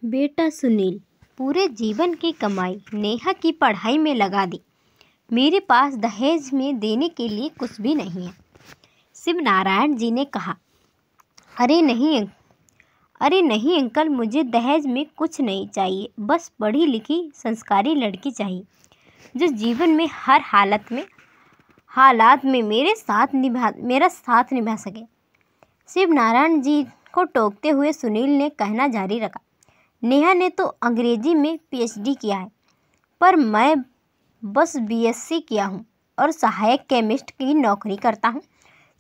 बेटा सुनील, पूरे जीवन की कमाई नेहा की पढ़ाई में लगा दी। मेरे पास दहेज में देने के लिए कुछ भी नहीं है। शिव नारायण जी ने कहा। अरे नहीं अंकल, मुझे दहेज में कुछ नहीं चाहिए। बस पढ़ी लिखी संस्कारी लड़की चाहिए जो जीवन में हर हालात में मेरा साथ निभा सके। शिव नारायण जी को टोकते हुए सुनील ने कहना जारी रखा। नेहा ने तो अंग्रेजी में पीएचडी किया है, पर मैं बस बीएससी किया हूँ और सहायक केमिस्ट की नौकरी करता हूँ।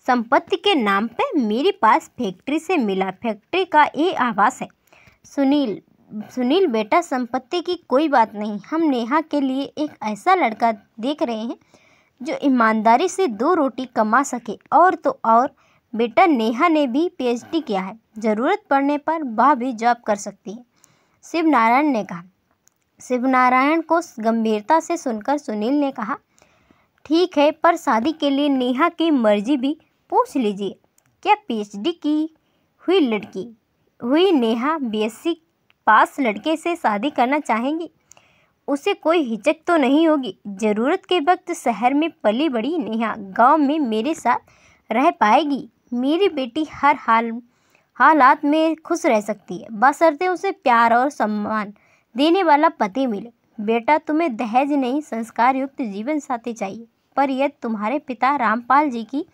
संपत्ति के नाम पे मेरे पास फैक्ट्री से मिला फैक्ट्री का ये आवास है। सुनील बेटा, संपत्ति की कोई बात नहीं। हम नेहा के लिए एक ऐसा लड़का देख रहे हैं जो ईमानदारी से 2 रोटी कमा सके। और तो और बेटा, नेहा ने भी पीएचडी किया है। ज़रूरत पड़ने पर वह भी जॉब कर सकती है, शिव नारायण ने कहा। शिव नारायण को गंभीरता से सुनकर सुनील ने कहा, ठीक है, पर शादी के लिए नेहा की मर्जी भी पूछ लीजिए। क्या पीएचडी की हुई नेहा बीएससी पास लड़के से शादी करना चाहेंगी? उसे कोई हिचक तो नहीं होगी। ज़रूरत के वक्त शहर में पली बड़ी नेहा गांव में मेरे साथ रह पाएगी। मेरी बेटी हर हालात में खुश रह सकती है, बशर्ते उसे प्यार और सम्मान देने वाला पति मिले। बेटा, तुम्हें दहेज नहीं, संस्कार युक्त जीवन साथी चाहिए। पर यदि तुम्हारे पिता रामपाल जी की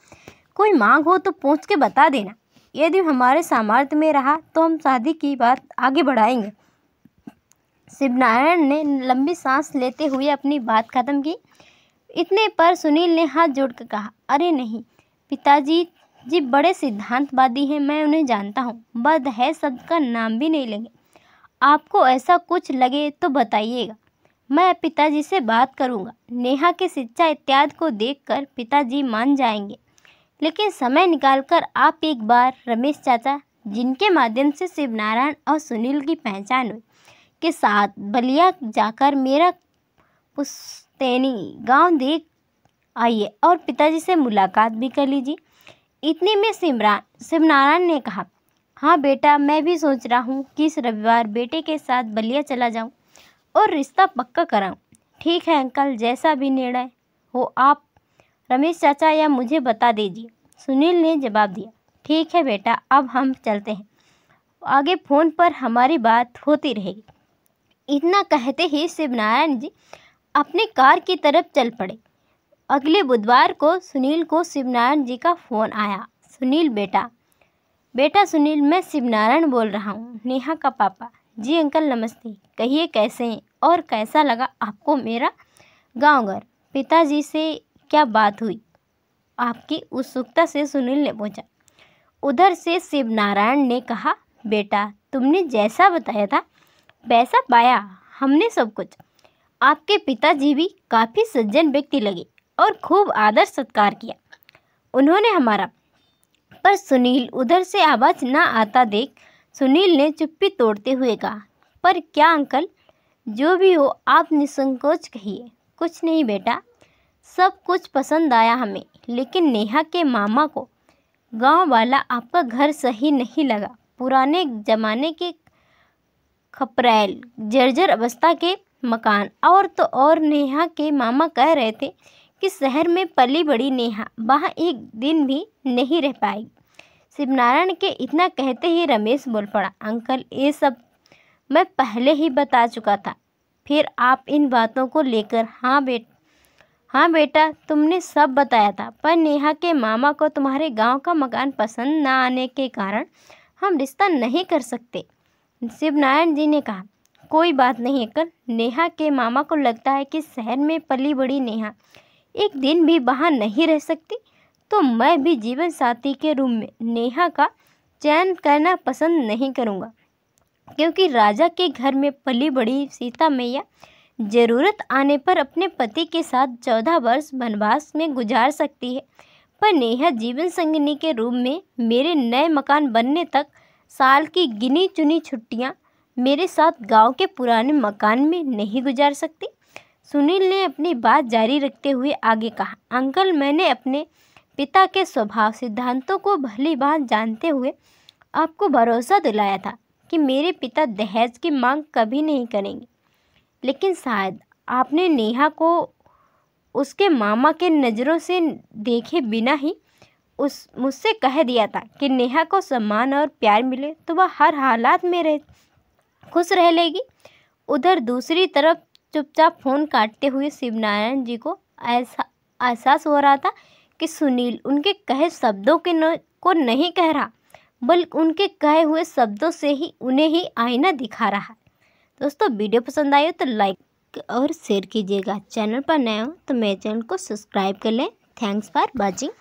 कोई मांग हो तो पूछ के बता देना। यदि हमारे सामर्थ्य में रहा तो हम शादी की बात आगे बढ़ाएंगे। शिवनारायण ने लंबी सांस लेते हुए अपनी बात खत्म की। इतने पर सुनील ने हाथ जोड़कर कहा, अरे नहीं, पिताजी जी बड़े सिद्धांतवादी हैं, मैं उन्हें जानता हूँ। वह दहेज शब्द का नाम भी नहीं लेंगे। आपको ऐसा कुछ लगे तो बताइएगा, मैं पिताजी से बात करूँगा। नेहा की शिक्षा इत्यादि को देखकर पिताजी मान जाएंगे। लेकिन समय निकालकर आप एक बार रमेश चाचा, जिनके माध्यम से शिवनारायण और सुनील की पहचान हुई, के साथ बलिया जाकर मेरा पुश्तैनी गांव देख आइए और पिताजी से मुलाकात भी कर लीजिए। इतने में शिवनारायण ने कहा, हाँ बेटा, मैं भी सोच रहा हूँ कि इस रविवार बेटे के साथ बलिया चला जाऊँ और रिश्ता पक्का कराऊँ। ठीक है अंकल, जैसा भी निर्णय हो आप रमेश चाचा या मुझे बता दीजिए। सुनील ने जवाब दिया। ठीक है बेटा, अब हम चलते हैं, आगे फ़ोन पर हमारी बात होती रहेगी। इतना कहते ही शिवनारायण जी अपनी कार की तरफ चल पड़े। अगले बुधवार को सुनील को शिवनारायण जी का फ़ोन आया। सुनील बेटा सुनील, मैं शिवनारायण बोल रहा हूँ, नेहा का पापा। जी अंकल नमस्ते, कहिए कैसे हैं और कैसा लगा आपको मेरा गांव घर? पिताजी से क्या बात हुई आपकी? उत्सुकता से सुनील ने पूछा। उधर से शिवनारायण ने कहा, बेटा तुमने जैसा बताया था वैसा पाया हमने सब कुछ। आपके पिताजी भी काफ़ी सज्जन व्यक्ति लगे और खूब आदर सत्कार किया उन्होंने हमारा। पर सुनील उधर से आवाज़ ना आता देख सुनील ने चुप्पी तोड़ते हुए कहा, पर क्या अंकल, जो भी हो आप निसंकोच कहिए। कुछ नहीं बेटा, सब कुछ पसंद आया हमें, लेकिन नेहा के मामा को गांव वाला आपका घर सही नहीं लगा। पुराने ज़माने के खपरैल जर्जर अवस्था के मकान, और तो और नेहा के मामा कह रहे थे कि शहर में पली बड़ी नेहा वहाँ एक दिन भी नहीं रह पाएगी। शिवनारायण के इतना कहते ही रमेश बोल पड़ा, अंकल ये सब मैं पहले ही बता चुका था, फिर आप इन बातों को लेकर? हाँ बेटा, तुमने सब बताया था, पर नेहा के मामा को तुम्हारे गांव का मकान पसंद ना आने के कारण हम रिश्ता नहीं कर सकते। शिवनारायण जी ने कहा, कोई बात नहीं अंकल, नेहा के मामा को लगता है कि शहर में पली बड़ी नेहा एक दिन भी वहाँ नहीं रह सकती, तो मैं भी जीवन साथी के रूप में नेहा का चयन करना पसंद नहीं करूँगा, क्योंकि राजा के घर में पली बड़ी सीता मैया ज़रूरत आने पर अपने पति के साथ 14 वर्ष वनवास में गुजार सकती है, पर नेहा जीवन संगिनी के रूप में मेरे नए मकान बनने तक साल की गिनी चुनी छुट्टियां मेरे साथ गांव के पुराने मकान में नहीं गुजार सकती। सुनील ने अपनी बात जारी रखते हुए आगे कहा, अंकल मैंने अपने पिता के स्वभाव सिद्धांतों को भली बात जानते हुए आपको भरोसा दिलाया था कि मेरे पिता दहेज की मांग कभी नहीं करेंगे, लेकिन शायद आपने नेहा को उसके मामा के नज़रों से देखे बिना ही मुझसे कह दिया था कि नेहा को सम्मान और प्यार मिले तो वह हर हालात में खुश रह लेगी। उधर दूसरी तरफ चुपचाप फ़ोन काटते हुए शिवनारायण जी को ऐसा एहसास हो रहा था कि सुनील उनके कहे शब्दों को नहीं कह रहा, बल्कि उनके कहे हुए शब्दों से ही उन्हें ही आईना दिखा रहा है। दोस्तों, वीडियो पसंद आए तो लाइक और शेयर कीजिएगा। चैनल पर नए हो तो मेरे चैनल को सब्सक्राइब कर लें। Thanks for watching.